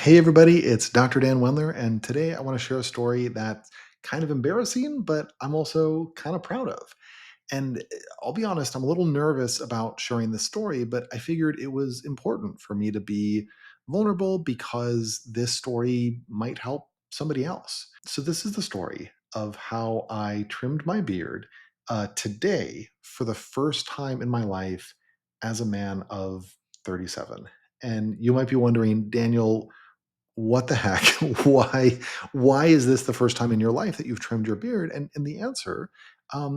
Hey, everybody, it's Dr. Dan Wendler, and today I want to share a story that's kind of embarrassing, but I'm also kind of proud of. And I'll be honest, I'm a little nervous about sharing this story, but I figured it was important for me to be vulnerable because this story might help somebody else. So, this is the story of how I trimmed my beard today for the first time in my life as a man of 37. And you might be wondering, Daniel, what the heck? Why is this the first time in your life that you've trimmed your beard? And the answer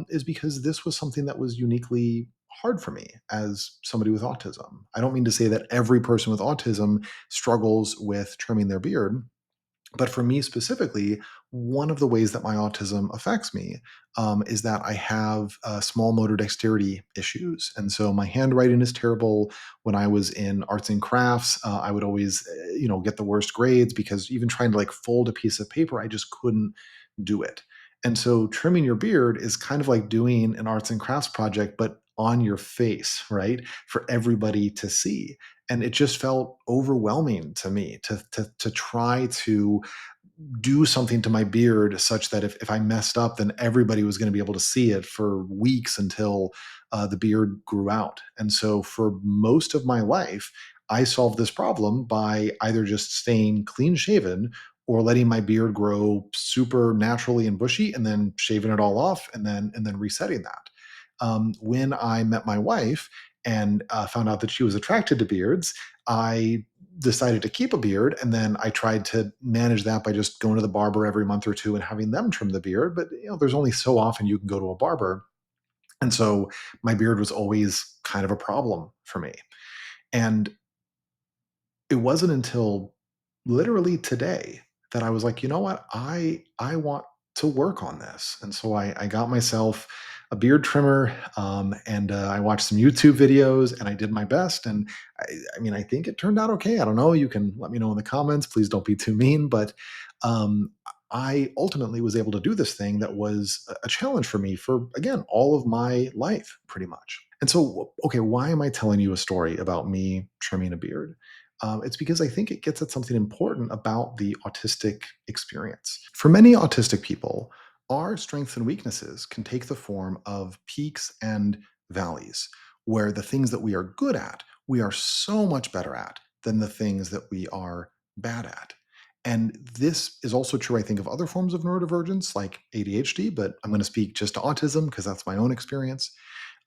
is because this was something that was uniquely hard for me as somebody with autism. I don't mean to say that every person with autism struggles with trimming their beard, but for me specifically, one of the ways that my autism affects me is that I have small motor dexterity issues. And so my handwriting is terrible. When I was in arts and crafts, I would always, get the worst grades because even trying to like fold a piece of paper, I just couldn't do it. And so trimming your beard is kind of like doing an arts and crafts project, but on your face, right? For everybody to see. And it just felt overwhelming to me to try to do something to my beard such that if I messed up, then everybody was going to be able to see it for weeks until the beard grew out. And so for most of my life, I solved this problem by either just staying clean shaven or letting my beard grow super naturally and bushy and then shaving it all off and then resetting that. When I met my wife and found out that she was attracted to beards, I decided to keep a beard, and then I tried to manage that by just going to the barber every month or two and having them trim the beard. But there's only so often you can go to a barber, and so my beard was always kind of a problem for me. And it wasn't until literally today that I was like, you know what, I want to work on this, and so I got myself a beard trimmer, and I watched some YouTube videos, and I did my best, and I mean, I think it turned out okay. I don't know. You can let me know in the comments. Please don't be too mean, but um, I ultimately was able to do this thing that was a challenge for me for again all of my life, pretty much. And so, okay, why am I telling you a story about me trimming a beard? It's because I think it gets at something important about the autistic experience. For many autistic people, our strengths and weaknesses can take the form of peaks and valleys, where the things that we are good at, we are so much better at than the things that we are bad at. And this is also true, I think, of other forms of neurodivergence like ADHD, but I'm going to speak just to autism because that's my own experience.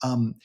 Um,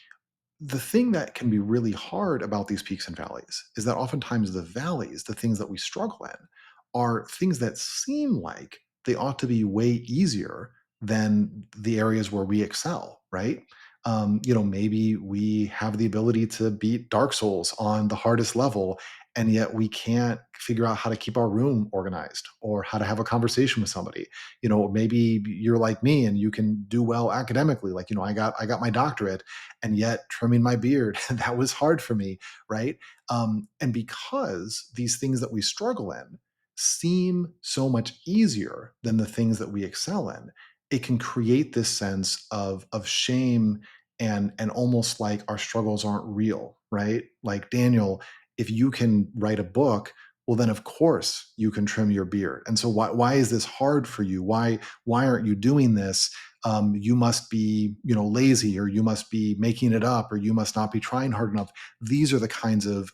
the thing that can be really hard about these peaks and valleys is that oftentimes the valleys, the things that we struggle in, are things that seem like they ought to be way easier than the areas where we excel, right? Maybe we have the ability to beat Dark Souls on the hardest level, and yet we can't figure out how to keep our room organized or how to have a conversation with somebody. Maybe you're like me and you can do well academically. Like, I got my doctorate, and yet trimming my beard, that was hard for me, right? And because these things that we struggle in seem so much easier than the things that we excel in, it can create this sense of shame and almost like our struggles aren't real, right? Like, Daniel, if you can write a book, well then of course you can trim your beard. And so why is this hard for you? Why aren't you doing this? You must be, lazy, or you must be making it up, or you must not be trying hard enough. These are the kinds of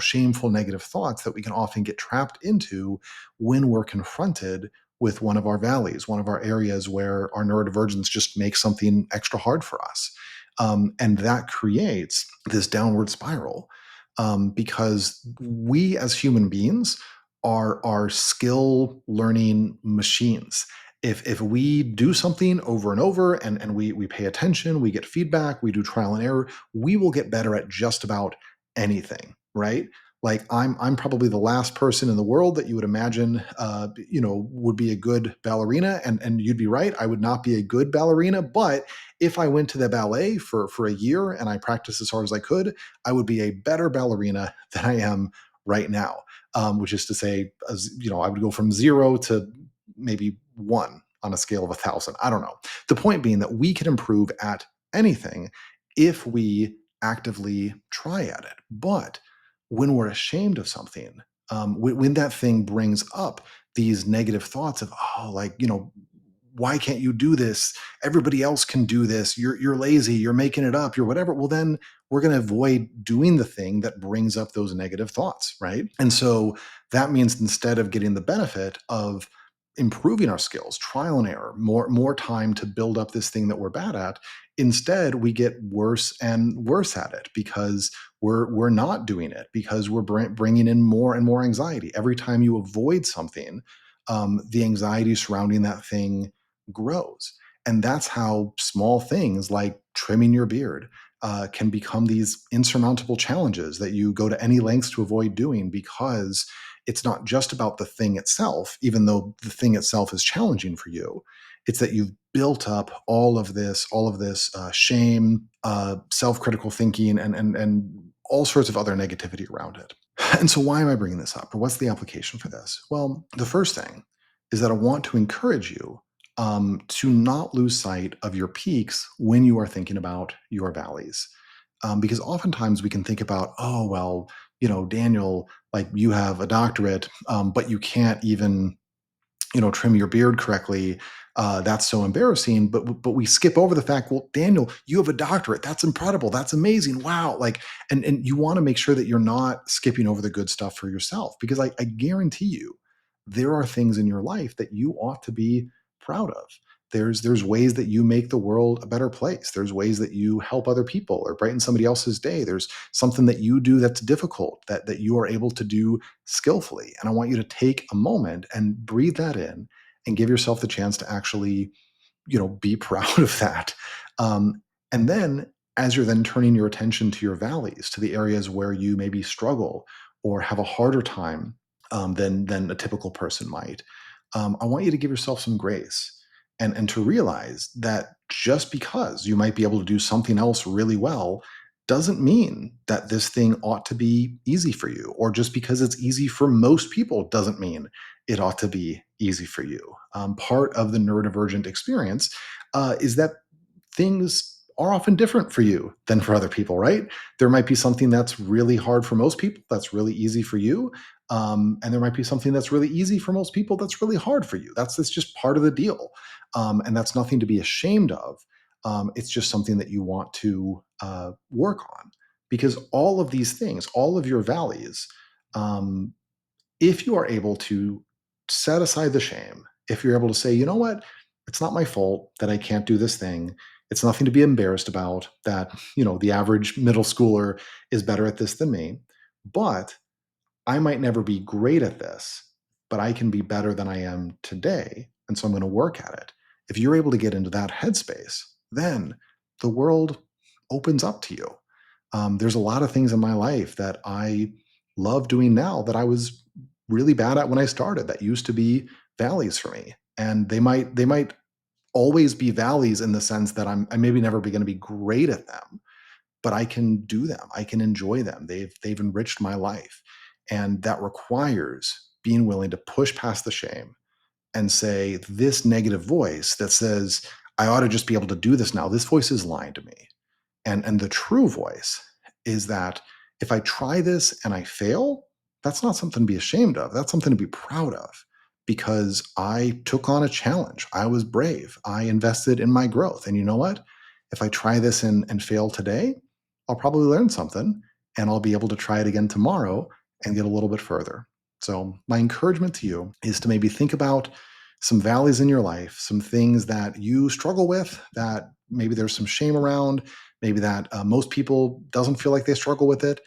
shameful negative thoughts that we can often get trapped into when we're confronted with one of our valleys, one of our areas where our neurodivergence just makes something extra hard for us. And that creates this downward spiral, because we as human beings are skill learning machines. If we do something over and over, and we pay attention, we get feedback, we do trial and error, we will get better at just about anything, right? Like, I'm probably the last person in the world that you would imagine would be a good ballerina, and you'd be right, I would not be a good ballerina. But if I went to the ballet for a year and I practiced as hard as I could, I would be a better ballerina than I am right now. Which is to say, I would go from zero to maybe one on a scale of 1,000. I don't know. The point being that we can improve at anything if we actively try at it. But when we're ashamed of something, when that thing brings up these negative thoughts of, oh, like, why can't you do this? Everybody else can do this. You're lazy. You're making it up. You're whatever. Well, then we're going to avoid doing the thing that brings up those negative thoughts, right? And so that means instead of getting the benefit of improving our skills, trial and error, more time to build up this thing that we're bad at, instead we get worse and worse at it because we're not doing it, because we're bringing in more and more anxiety every time you avoid something. The anxiety surrounding that thing grows. And that's how small things like trimming your beard can become these insurmountable challenges that you go to any lengths to avoid doing, because it's not just about the thing itself, even though the thing itself is challenging for you. It's that you've built up all of this shame, self-critical thinking, and all sorts of other negativity around it. And so, why am I bringing this up, or what's the application for this? Well, the first thing is that I want to encourage you to not lose sight of your peaks when you are thinking about your valleys. Because oftentimes we can think about, oh, well, Daniel, like, you have a doctorate, but you can't even, trim your beard correctly. That's so embarrassing. But we skip over the fact, well, Daniel, you have a doctorate. That's incredible. That's amazing. Wow. Like, and you want to make sure that you're not skipping over the good stuff for yourself, because I guarantee you there are things in your life that you ought to be proud of. There's ways that you make the world a better place. There's ways that you help other people or brighten somebody else's day. There's something that you do that's difficult that you are able to do skillfully. And I want you to take a moment and breathe that in and give yourself the chance to actually, be proud of that. And then, as you're then turning your attention to your valleys, to the areas where you maybe struggle or have a harder time than a typical person might, I want you to give yourself some grace, and to realize that just because you might be able to do something else really well doesn't mean that this thing ought to be easy for you, or just because it's easy for most people doesn't mean it ought to be easy for you. Part of the neurodivergent experience is that things are often different for you than for other people, right? There might be something that's really hard for most people that's really easy for you. And there might be something that's really easy for most people that's really hard for you. That's just part of the deal. And that's nothing to be ashamed of. It's just something that you want to work on, because all of these things, all of your valleys, um, if you are able to set aside the shame, if you're able to say, you know what, it's not my fault that I can't do this thing. It's nothing to be embarrassed about that, the average middle schooler is better at this than me. But I might never be great at this, but I can be better than I am today. And so I'm going to work at it. If you're able to get into that headspace, then the world opens up to you. There's a lot of things in my life that I love doing now that I was really bad at when I started, that used to be valleys for me. And they might always be valleys in the sense that I maybe never be going to be great at them, but I can do them. I can enjoy them. They've enriched my life. And that requires being willing to push past the shame and say, this negative voice that says, I ought to just be able to do this now, this voice is lying to me. And the true voice is that if I try this and I fail, that's not something to be ashamed of. That's something to be proud of, because I took on a challenge. I was brave. I invested in my growth. And you know what? If I try this and fail today, I'll probably learn something, and I'll be able to try it again tomorrow and get a little bit further. So, my encouragement to you is to maybe think about some valleys in your life, some things that you struggle with that maybe there's some shame around, maybe that most people doesn't feel like they struggle with it.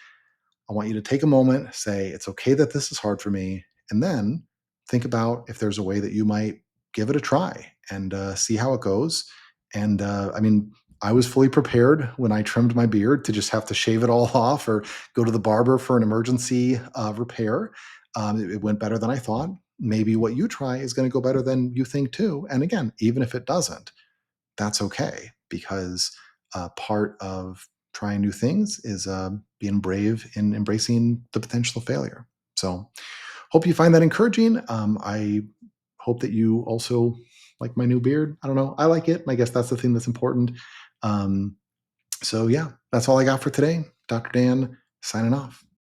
I want you to take a moment, say, it's okay that this is hard for me, and then think about if there's a way that you might give it a try and see how it goes. And I mean, I was fully prepared when I trimmed my beard to just have to shave it all off or go to the barber for an emergency repair. It went better than I thought. Maybe what you try is going to go better than you think too. And again, even if it doesn't, that's okay, because part of trying new things is being brave in embracing the potential failure. So, hope you find that encouraging. I hope that you also like my new beard. I don't know. I like it. I guess that's the thing that's important. Um, so, yeah, that's all I got for today. Dr. Dan signing off.